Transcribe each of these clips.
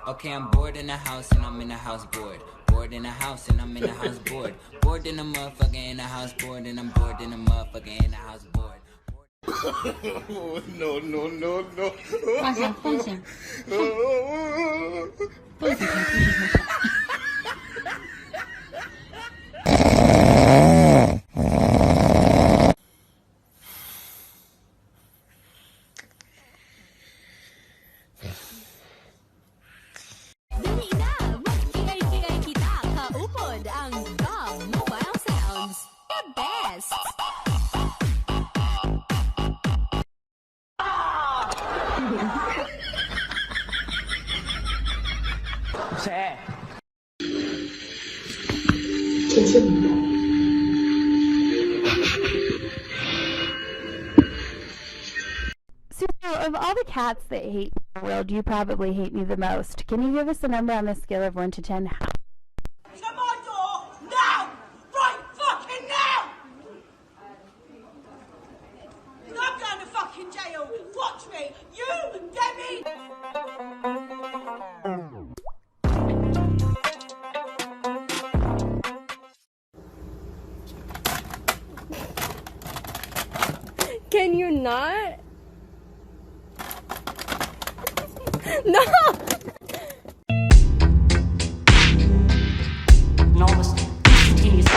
Okay, I'm bored in the house and I'm in the house bored. Bored in the house and I'm in the house bored. Bored in the motherfucker in the house bored and I'm bored in the motherfucker in the house bored. No, no, no, no. 放下，放下，放下才不是放下。谁？谢谢你。So, of all the cats that hate me in the world, you probably hate me the most. Can you give us a number on the scale of 1 to 10? How? To my door now! Right fucking now! I'm going to fucking jail. Watch me, you, Debbie. Can you not? No! Enormous, instantaneous.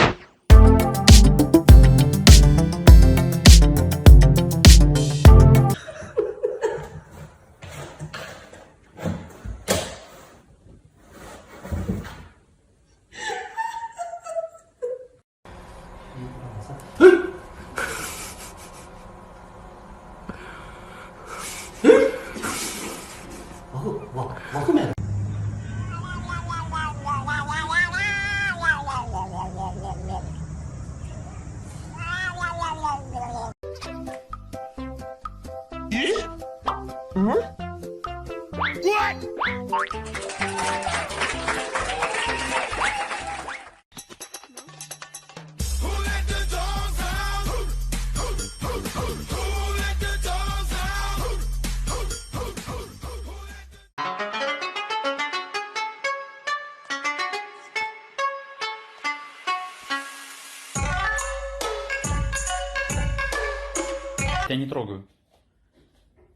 Я не трогаю.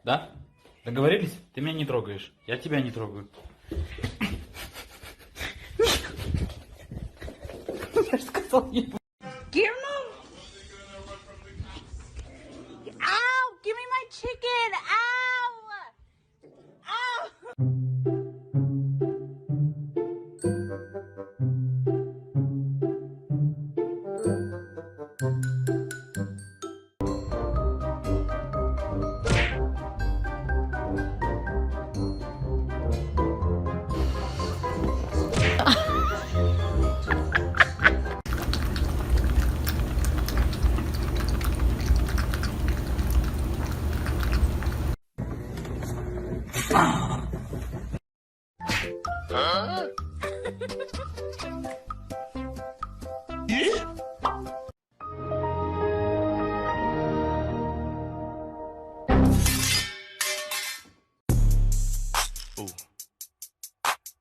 Да? Договорились? Ты меня не трогаешь. Я тебя не трогаю. Я же сказал не. Give him? Ow! Give me my chicken! Ow! Ow!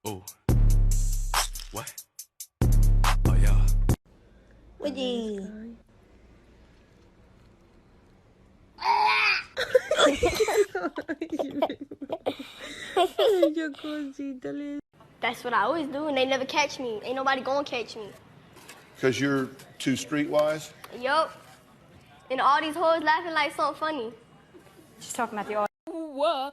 Oh. What? Oh, yeah. Woody. That's what I always do, and they never catch me. Ain't nobody gonna catch me. Because you're too streetwise? Yup. And all these hoes laughing like something funny. She's talking about the audio. Whoa.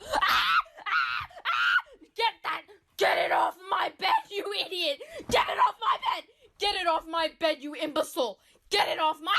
Get that! Get it off my bed, you idiot! Get it off my bed! Get it off my bed, you imbecile! Get it off my...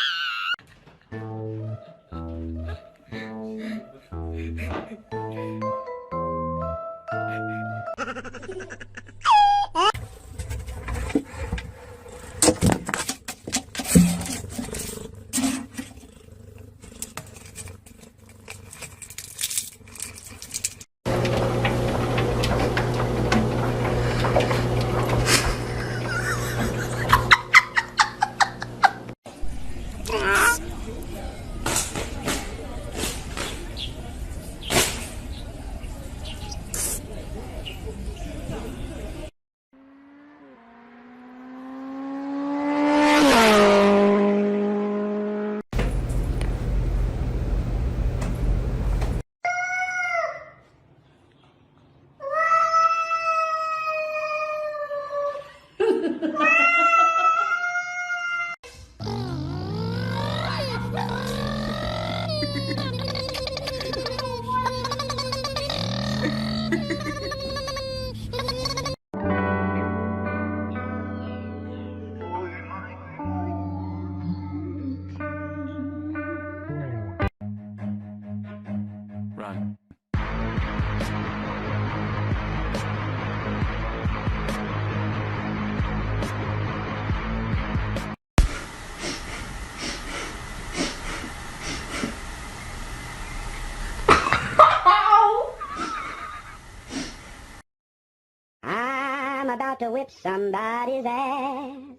about to whip somebody's ass.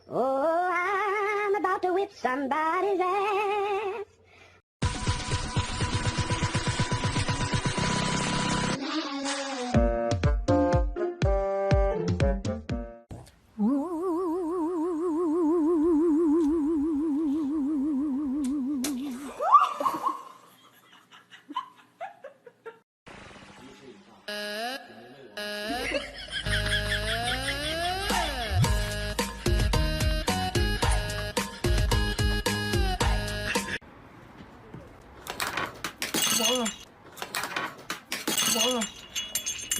Oh, I'm about to whip somebody's ass.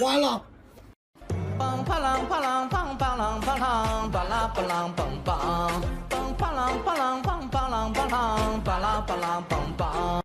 完了。梆啪啷啪啷梆梆啷梆啷巴拉巴啷梆梆，梆啪啷啪啷梆梆啷梆啷巴拉巴啷梆梆。